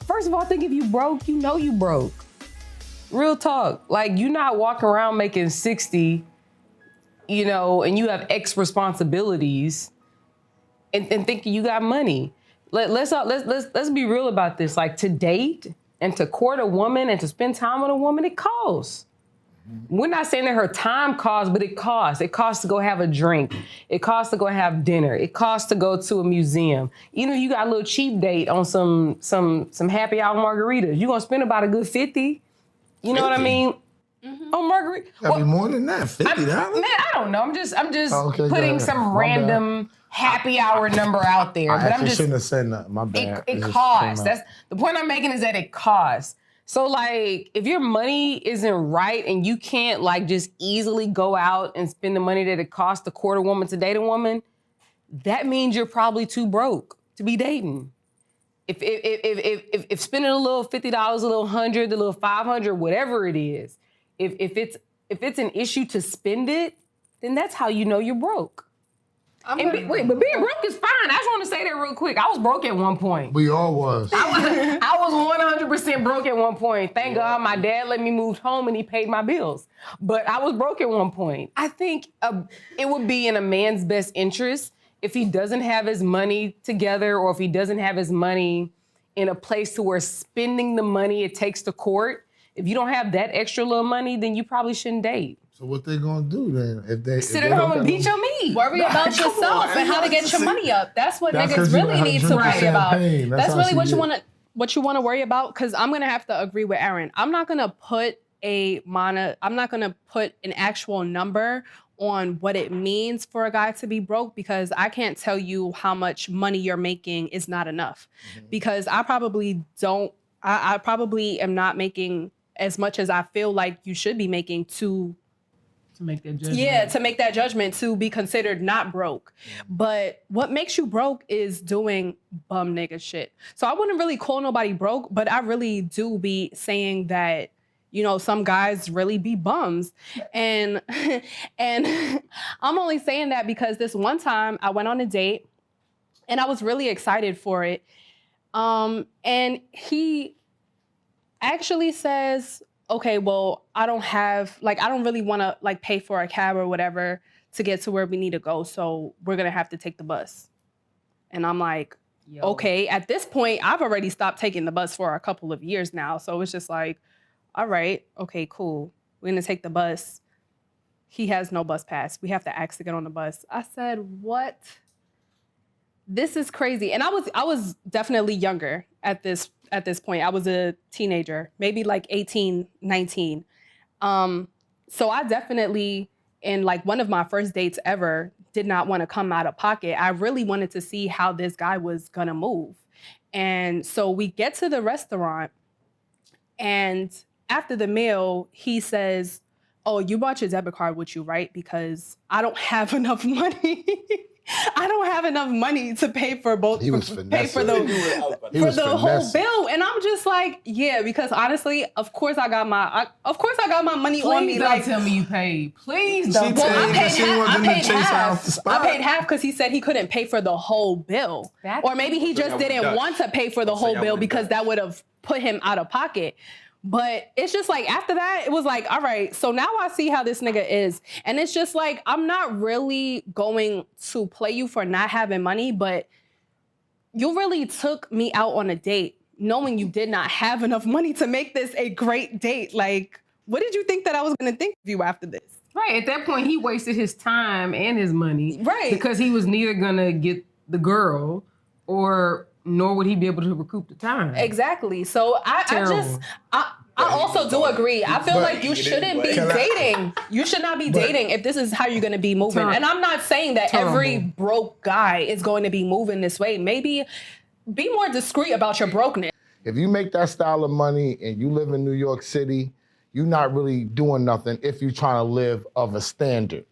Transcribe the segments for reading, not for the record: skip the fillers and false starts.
First of all, I think if you broke, you know you broke. Real talk. Like, you're not walking around making 60, you know, and you have X responsibilities and thinking you got money. Let's be real about this. Like, to date and to court a woman and to spend time with a woman, it costs. We're not saying that her time costs, but it costs. It costs to go have a drink. It costs to go have dinner. It costs to go to a museum. Even if you got a little cheap date on some happy hour margaritas, you're gonna spend about a good 50. You know 50? What I mean? Mm-hmm. On margarita. That'd be more than that. $50. Man, I don't know. I'm just putting some random happy hour number out there. But I shouldn't have said nothing. My bad. It costs. That's the point I'm making, is that it costs. So, like, if your money isn't right and you can't, like, just easily go out and spend the money that it costs to court a woman, to date a woman, that means you're probably too broke to be dating. If spending a little $50, a little $100, a little $500, whatever it is, if it's an issue to spend it, then that's how you know you're broke. But being broke is fine. I just want to say that real quick. I was broke at one point. We all was. I was 100% broke at one point. Thank God my dad let me move home and he paid my bills. But I was broke at one point. I think it would be in a man's best interest if he doesn't have his money together, or if he doesn't have his money in a place to where spending the money it takes to court, if you don't have that extra little money, then you probably shouldn't date. So what they gonna do then? If they sit at home and beat your meat. Worry about yourself and how to get your money up. That's what niggas really need to worry about. That's really what you want to worry about. Because I'm gonna have to agree with Aaron. I'm not gonna put an actual number on what it means for a guy to be broke, because I can't tell you how much money you're making is not enough. Mm-hmm. Because I probably am not making as much as I feel like you should be making to make that judgment. Yeah, to make that judgment, to be considered not broke. But what makes you broke is doing bum nigga shit. So I wouldn't really call nobody broke, but I really do be saying that, you know, some guys really be bums. And I'm only saying that because this one time I went on a date and I was really excited for it. And he actually says, okay, well, I don't really want to like pay for a cab or whatever to get to where we need to go. So we're going to have to take the bus. And I'm like, okay, at this point, I've already stopped taking the bus for a couple of years now. So it's just like, all right, okay, cool. We're going to take the bus. He has no bus pass. We have to ask to get on the bus. I said, what? This is crazy. And I was definitely younger at this point. I was a teenager, maybe like 18, 19. So I definitely, in like one of my first dates ever, did not want to come out of pocket. I really wanted to see how this guy was gonna move. And so we get to the restaurant, and after the meal, he says, oh, you brought your debit card with you, right? Because I don't have enough money. I don't have enough money to pay for both. He was pay for the whole bill, and I'm just like, yeah, because honestly, of course I got my money on me. Please don't like, tell me you paid. Please don't. Well, I paid half because he said he couldn't pay for the whole bill, or maybe he just didn't want to pay for the whole bill because that would have put him out of pocket. But it's just like, after that, it was like, all right, so now I see how this nigga is. And it's just like, I'm not really going to play you for not having money, but you really took me out on a date knowing you did not have enough money to make this a great date. Like, what did you think that I was going to think of you after this? Right, at that point, he wasted his time and his money. Right. Because he was neither going to get the girl nor would he be able to recoup the time. Exactly. So I also do agree. I feel like you shouldn't be dating. You should not be dating if this is how you're going to be moving. And I'm not saying that every broke guy is going to be moving this way. Maybe be more discreet about your brokenness. If you make that style of money and you live in New York City, you're not really doing nothing if you're trying to live of a standard.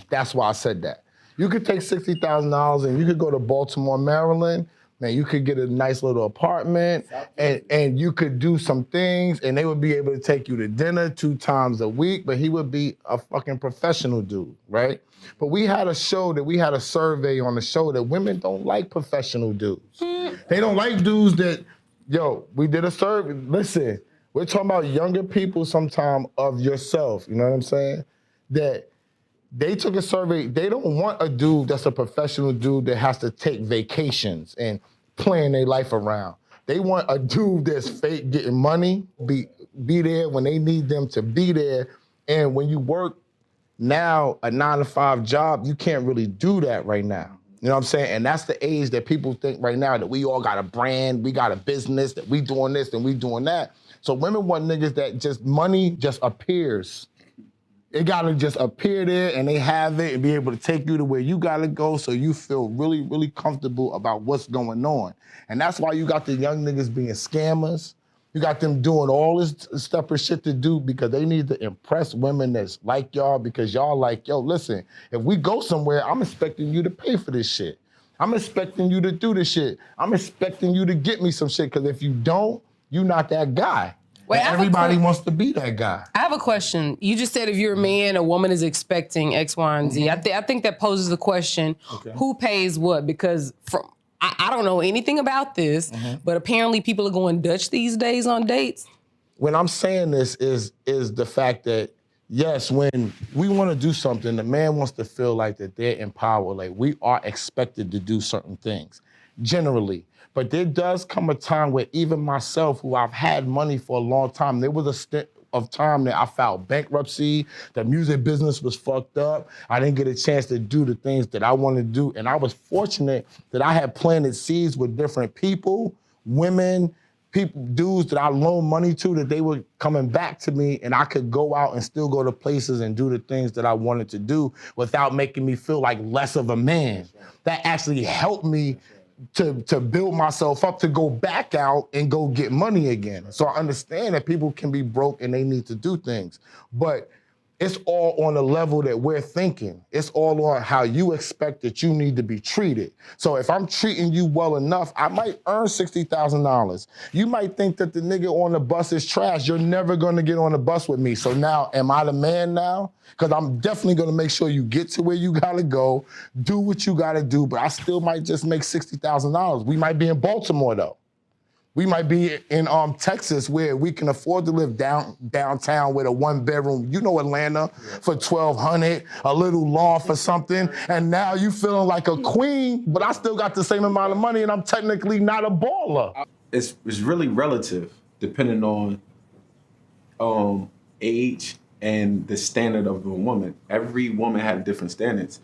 That's why I said that. You could take $60,000 and you could go to Baltimore, Maryland. Man, you could get a nice little apartment and you could do some things and they would be able to take you to dinner 2 times a week, but he would be a fucking professional dude, right? But we had a survey on the show that women don't like professional dudes. They don't like dudes that Yo, we did a survey. Listen, we're talking about younger people sometime of yourself. You know what I'm saying? That they took a survey. They don't want a dude that's a professional dude that has to take vacations and plan their life around. They want a dude that's fake getting money, be there when they need them to be there. And when you work now a 9-to-5 job, you can't really do that right now. You know what I'm saying? And that's the age that people think right now that we all got a brand, we got a business, that we doing this and we doing that. So women want niggas that just money just appears. It gotta just appear there and they have it and be able to take you to where you gotta go so you feel really, really comfortable about what's going on. And that's why you got the young niggas being scammers. You got them doing all this stuff or shit to do because they need to impress women that's like y'all because y'all like, yo, listen, if we go somewhere, I'm expecting you to pay for this shit. I'm expecting you to do this shit. I'm expecting you to get me some shit because if you don't, you're not that guy. Wait, and everybody wants to be that guy. I have a question. You just said if you're a man, a woman is expecting X, Y, and Z. I think that poses the question, who pays what? Because I don't know anything about this, but apparently people are going Dutch these days on dates. When I'm saying this is the fact that, yes, when we want to do something, the man wants to feel like that they're in power, like we are expected to do certain things, generally. But there does come a time where even myself, who I've had money for a long time, there was a stint of time that I filed bankruptcy, the music business was fucked up, I didn't get a chance to do the things that I wanted to do, and I was fortunate that I had planted seeds with different people, women, dudes that I loaned money to, that they were coming back to me and I could go out and still go to places and do the things that I wanted to do without making me feel like less of a man. That actually helped me to build myself up to go back out and go get money again. So I understand that people can be broke and they need to do things, but it's all on the level that we're thinking. It's all on how you expect that you need to be treated. So if I'm treating you well enough, I might earn $60,000. You might think that the nigga on the bus is trash. You're never gonna get on the bus with me. So now, am I the man now? Because I'm definitely gonna make sure you get to where you gotta go, do what you gotta do, but I still might just make $60,000. We might be in Baltimore though. We might be in Texas where we can afford to live downtown with a 1-bedroom, you know, Atlanta, for $1,200, a little law for something, and now you feeling like a queen, but I still got the same amount of money and I'm technically not a baller. It's really relative, depending on age and the standard of the woman. Every woman has different standards.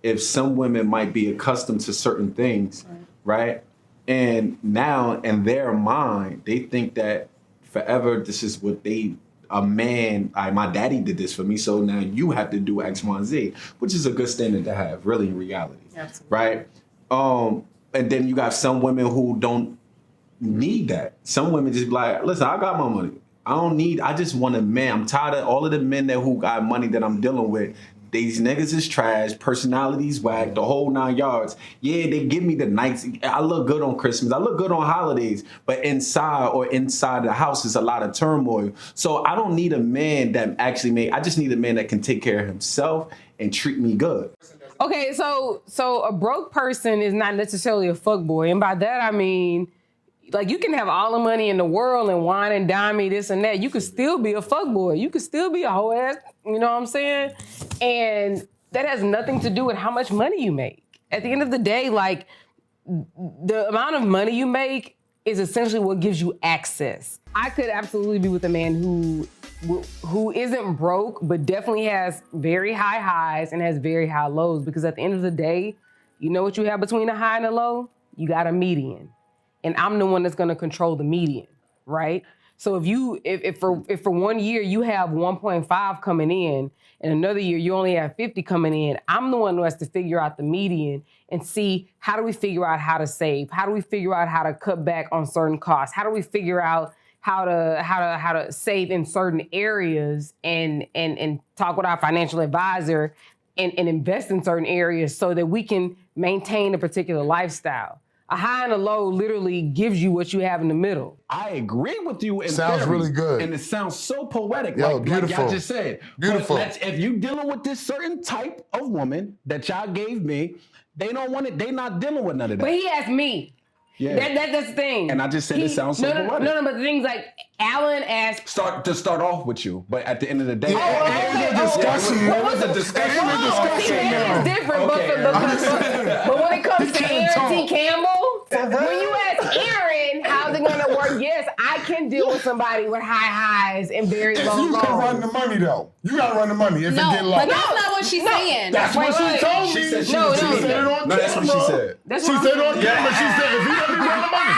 If some women might be accustomed to certain things, right? And now in their mind, they think that forever this is what a man, my daddy did this for me, so now you have to do X, Y, and Z, which is a good standard to have, really, in reality. Absolutely. Right? And then you got some women who don't need that. Some women just be like, listen, I got my money. I just want a man. I'm tired of all of the men who got money that I'm dealing with. These niggas is trash, personalities whack, the whole 9 yards. Yeah, they give me the nights. I look good on Christmas. I look good on holidays. But inside the house is a lot of turmoil. So I don't need a man that I just need a man that can take care of himself and treat me good. Okay, so a broke person is not necessarily a fuckboy. And by that I mean, like, you can have all the money in the world and wine and dime me, this and that. You could still be a fuckboy. You could still be a hoe ass, you know what I'm saying? And that has nothing to do with how much money you make. At the end of the day, like, the amount of money you make is essentially what gives you access. I could absolutely be with a man who isn't broke, but definitely has very high highs and has very high lows, because at the end of the day, you know what you have between a high and a low? You got a median. And I'm the one that's gonna control the median, right? So if for 1 year you have 1.5 coming in, and another year you only have 50 coming in, I'm the one who has to figure out the median and see, how do we figure out how to save? How do we figure out how to cut back on certain costs? How do we figure out how to save in certain areas and talk with our financial advisor and invest in certain areas so that we can maintain a particular lifestyle? A high and a low literally gives you what you have in the middle. I agree with you. Sounds theory, really good. And it sounds so poetic, Yo, like beautiful. y'all just said. Beautiful. But if you dealing with this certain type of woman that y'all gave me, they don't want it. They not dealing with none of that. But he asked me. Yeah. That's the thing. And I just said it sounds so poetic. No, but the thing's like Alan asked. Start off with you, but at the end of the day, It was a discussion. It's different, but when it comes to Aaron T. Campbell, when you ask Aaron how's it gonna work, yes, I can deal with somebody with high highs and very low lows. You gotta run the money though. You gotta run the money if it get low. But that's not what she's saying. That's what she told me. She said No, that's what she said. She said on camera, she said if he doesn't run the money.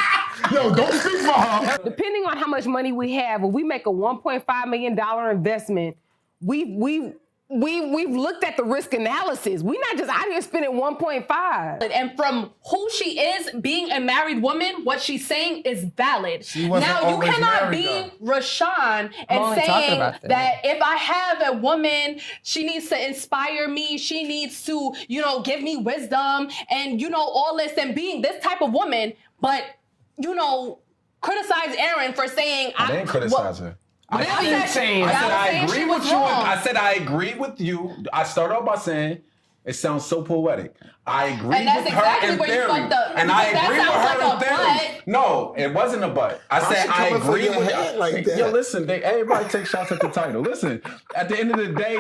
Yo, don't speak for her. Depending on how much money we have, when we make a $1.5 million investment, we've looked at the risk analysis. We're not just out here spending 1.5. And from who she is, being a married woman, what she's saying is valid. Now, you cannot be Rashawn and saying that if I have a woman, she needs to inspire me, she needs to, give me wisdom and, all this and being this type of woman, but, criticize Aaron for saying... I didn't criticize her. I said I agree with you. I said I agree with you. I started off by saying it sounds so poetic. I agree with her in theory. And I agree with her in theory. No, it wasn't a but. I said I agree with her. Like that. Yo, listen, everybody take shots at the title. Listen, at the end of the day,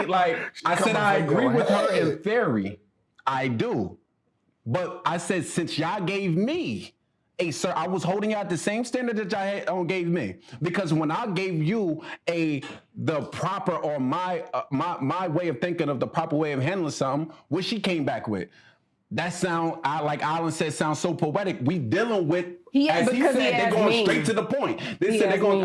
I said I agree with her in theory. I do. But I said since y'all gave me sir, I was holding you at the same standard that y'all gave me, because when I gave you the proper or my way of thinking of the proper way of handling something, what she came back with, that sound like Alan said, sounds so poetic. We dealing with as he said, they're going straight to the point. They said they're going,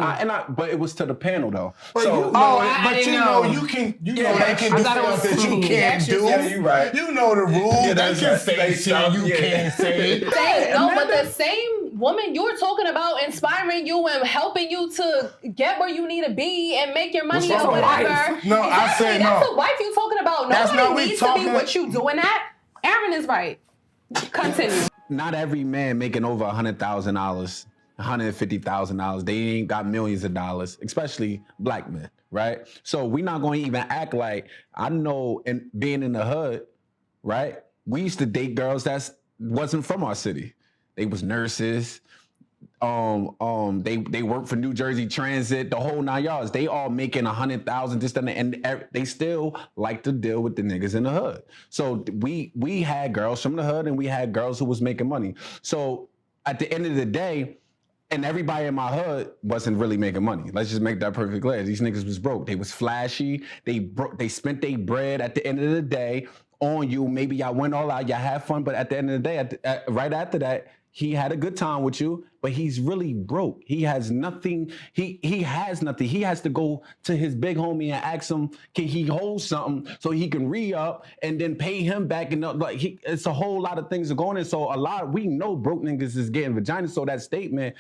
but it was to the panel though. But so, you know they can do stuff that you can't do. Yeah, you right. You know the rules. They can say shit you can't say. But the same woman you're talking about inspiring you and helping you to get where you need to be and make your money or whatever. No, I said no. That's the wife you talking about. Nobody needs to be what you doing at. Aaron is right. Continue. Not every man making over $100,000, $150,000. They ain't got millions of dollars, especially black men, right? So we're not going to even act like, I know, and being in the hood, right? We used to date girls that wasn't from our city. They was nurses. They work for New Jersey Transit, the whole 9 yards. They all making 100,000, this and they still like to deal with the niggas in the hood. So we had girls from the hood and we had girls who was making money. So at the end of the day, and everybody in my hood wasn't really making money. Let's just make that perfectly clear. These niggas was broke. They was flashy. They spent their bread at the end of the day on you. Maybe y'all went all out, y'all had fun, but at the end of the day, right after that, he had a good time with you, but he's really broke. He has nothing. He has nothing. He has to go to his big homie and ask him, can he hold something so he can re-up and then pay him back? And it's a whole lot of things are going in. So we know broke niggas is getting vagina. So that statement,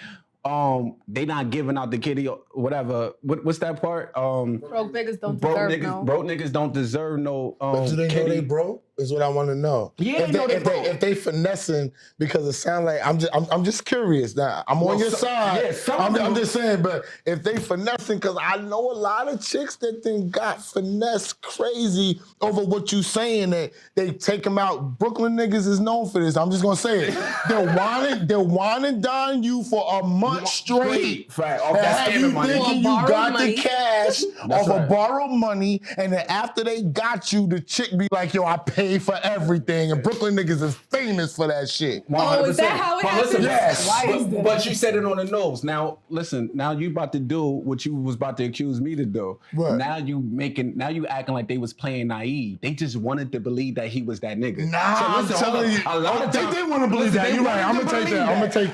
they not giving out the kitty or whatever. What's that part? Broke niggas don't deserve no. Broke niggas don't deserve no. But do they know they broke? Is what I want to know. Yeah, if they finessing, because it sounds like I'm just curious. Now I'm on your side. Yeah, I'm just saying, but if they finessing, because I know a lot of chicks that then got finessed crazy over what you saying, that they take them out. Brooklyn niggas is known for this. I'm just gonna say it. They're wine and dine you for a month straight. Right. And have you thinking you got the cash off of borrowed money, and then after they got you, the chick be like, yo, I paid for everything, and Brooklyn niggas is famous for that shit. 100%. Oh, is that how it happens? Yes. But you said it on the nose. Now listen. Now you about to do what you was about to accuse me to do. What? Now you acting like they was playing naive. They just wanted to believe that he was that nigga. Nah, so I'm telling you, they did want to believe that. You're right. I'm gonna take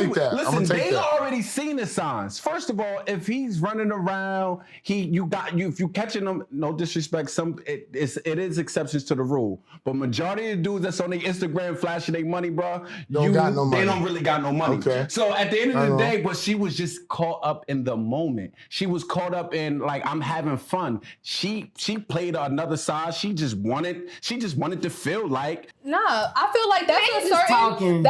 that. Listen, they already seen the signs. First of all, if he's running around, if you catching him, no disrespect, it is exceptions to the rule. But majority of the dudes that's on their Instagram flashing their money, bro, they don't really got no money. Okay. So at the end of the day, but she was just caught up in the moment. She was caught up in like, I'm having fun. She played another side. She just wanted to feel like. Nah, I feel like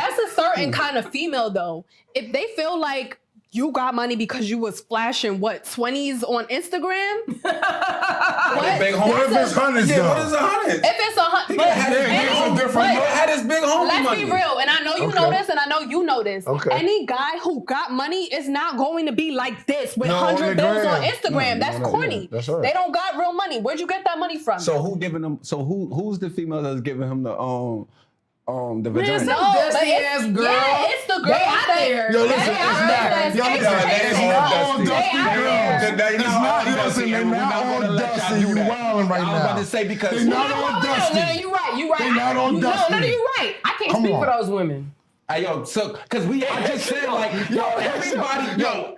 that's a certain kind of female though. If they feel like you got money because you was flashing what 20s on Instagram. What? Big home. What if it's hundreds though? What is a hundred? If it's $100, Had his big homie let's money. be real, and I know you know this, and I know you know this. Okay. Any guy who got money is not going to be like this with No, on 100 the bills on gram. Instagram. That's corny. Yeah, that's right. They don't got real money. Where'd you get that money from? So who giving him? So who's the female that's giving him the vagina? some No, but dusty it's- ass girl. Yeah, it's the girl They out that- there. Yo, listen, They it's out not. there. Yo, listen, They it's all not dusty. all dusty They out girls. there. It's not. Listen, they're not all dusty. You wilding right now. I was about to say because They're not all dusty. No, you're right. You're right. They not all dusty. No, you're right. I can't Come speak on. for those women. Hey, yo, so cause I just said like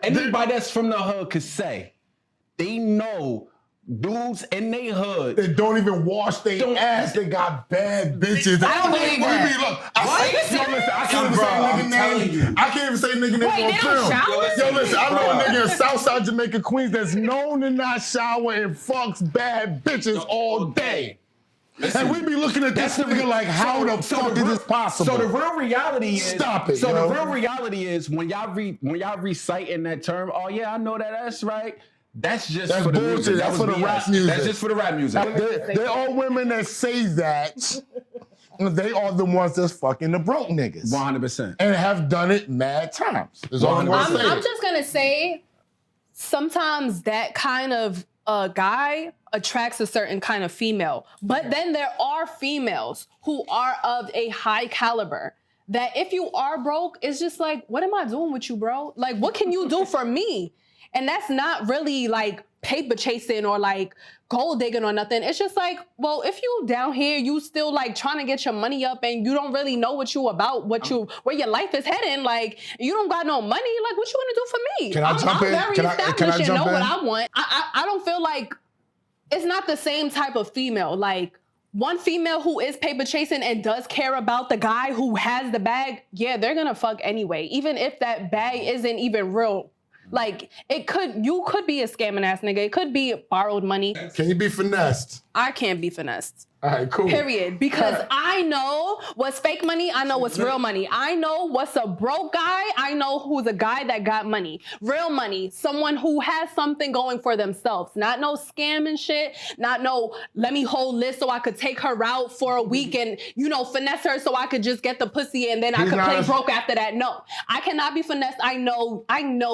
anybody that's from the hood could say they know dudes in they hood. They don't even wash their ass. They got bad bitches. I don't believe that. Look, I can't even say nigga name. I can't even say nigga name Wait, on they don't film. shower? Yo, listen, I know a nigga in Southside Jamaica, Queens that's known to not shower and fucks bad bitches all day. And we be looking at this nigga like, how the fuck is this possible? So the real reality is Stop it, So yo. the real reality is when y'all reciting that term, oh yeah, I know that's right. That's just That's for the bullshit. music. That's That for was the BS. rap music. That's just for the rap music. They're all women that say that. They are the ones that's fucking the broke niggas. 100%. And have done it mad times. Is all I'm gonna say. I'm just gonna say, sometimes that kind of guy attracts a certain kind of female. But then there are females who are of a high caliber that if you are broke, it's just like, what am I doing with you, bro? Like, what can you do for me? And that's not really like paper chasing or like gold digging or nothing. It's just like, well, if you down here, you still like trying to get your money up and you don't really know what you about, where your life is heading. Like, you don't got no money. Like, what you gonna do for me? Can I jump in? I'm very Can I established and jump know in? what I want. I don't feel like it's not the same type of female. Like, one female who is paper chasing and does care about the guy who has the bag, yeah, they're gonna fuck anyway. Even if that bag isn't even real. Like, you could be a scamming ass nigga. It could be borrowed money. Can you be finessed? I can't be finessed. All right, cool. Period. Because I know what's fake money. I know what's real money. I know what's a broke guy. I know who's a guy that got money. Real money. Someone who has something going for themselves. Not no scam and shit. Not no, let me hold this so I could take her out for a week and, finesse her so I could just get the pussy and then I could play broke after that. No. I cannot be finessed. I know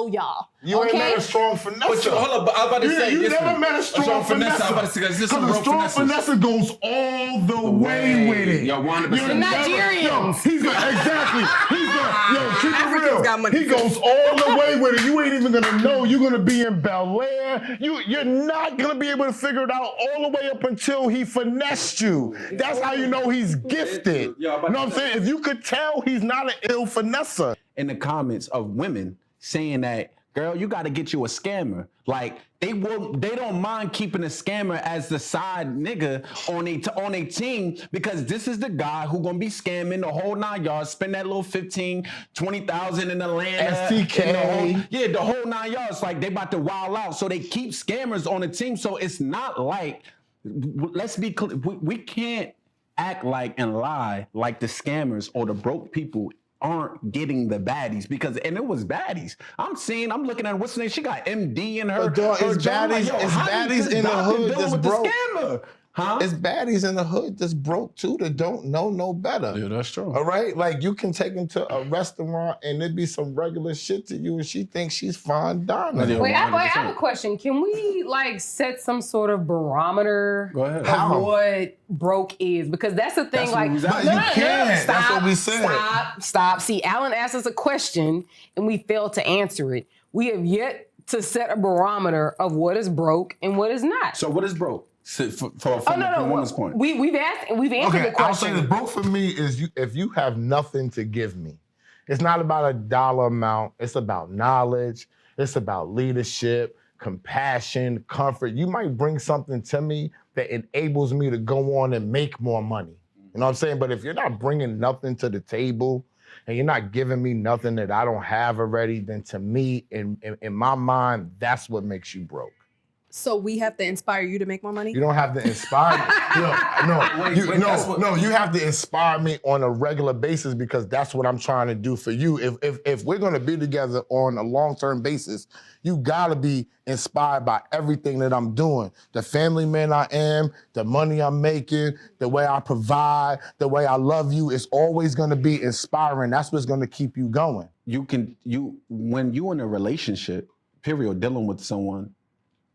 y'all. You ain't met a strong finesse. Hold up, I was about to say. You never met a strong finesse. I was about to say, is this some Because a broke strong finesse? finesse goes all the way with it. Yo, 100%. You never- Nigerians. Yo, he's gonna, exactly. He's gonna, yo, keep it Africans got real. money. He goes all the way with it. You ain't even gonna know. You're gonna be in Bel Air. You're not gonna be able to figure it out all the way up until he finessed you. That's how you know he's gifted. You know what I'm saying? If you could tell he's not an ill finesser. In the comments of women saying that, girl, you got to get you a scammer. Like, they don't mind keeping a scammer as the side nigga on a team because this is the guy who gonna be scamming the whole 9 yards, spend that little 15, 20,000 in Atlanta. STK. The whole 9 yards. Like, they about to wild out. So they keep scammers on the team. So it's not like, let's be clear, we can't act like and lie like the scammers or the broke people aren't getting the baddies and it was baddies. I'm looking at what's her name. She got MD in her. Dog, her it's job. baddies- Like, yo, it's how baddies you in the doctor hood dealing that's with broke. the scammer? Huh? It's baddies in the hood that's broke too that don't know no better. Yeah, that's true. All right? Like, you can take them to a restaurant and it'd be some regular shit to you and she thinks she's fine dining. Yeah. Wait, I have a question. Can we set some sort of barometer Go ahead. of How? what broke is? Because that's the thing. That's what we was asking. But you can't. Stop, That's what we said. Stop. See, Alan asked us a question and we failed to answer it. We have yet to set a barometer of what is broke and what is not. So what is broke? From Oh no, a woman's point. We've answered the I'll say question. this. Broke for me is if you have nothing to give me. It's not about a dollar amount. It's about knowledge. It's about leadership, compassion, comfort. You might bring something to me that enables me to go on and make more money. You know what I'm saying? But if you're not bringing nothing to the table and you're not giving me nothing that I don't have already, then to me, in my mind, that's what makes you broke. So we have to inspire you to make more money? You don't have to inspire me. You have to inspire me on a regular basis because that's what I'm trying to do for you. If we're gonna be together on a long-term basis, you gotta be inspired by everything that I'm doing. The family man I am, the money I'm making, the way I provide, the way I love you, it's always gonna be inspiring. That's what's gonna keep you going. When you in a relationship, period, dealing with someone,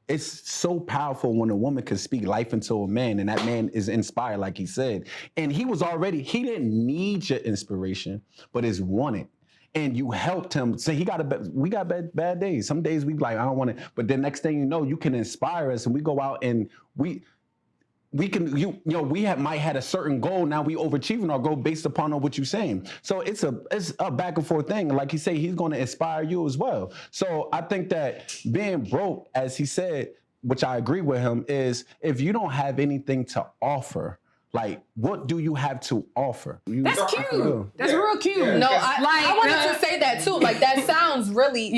it's so powerful when a woman can speak life into a man and that man is inspired, like he said. And he didn't need your inspiration, but is wanted. And you helped him. Say we got bad days. Some days we like, I don't want it. But the next thing you know, you can inspire us and we go out and we might had a certain goal. Now we overachieving our goal based upon what you're saying. So it's a back and forth thing. Like he said, he's going to inspire you as well. So I think that being broke, as he said, which I agree with him, is if you don't have anything to offer, like, what do you have to offer? That's cute. That's real cute. Yeah. No, I wanted to say that too. Like that sounds really,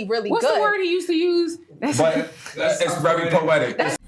really What's good. What's the word he used to use? But it's very poetic. That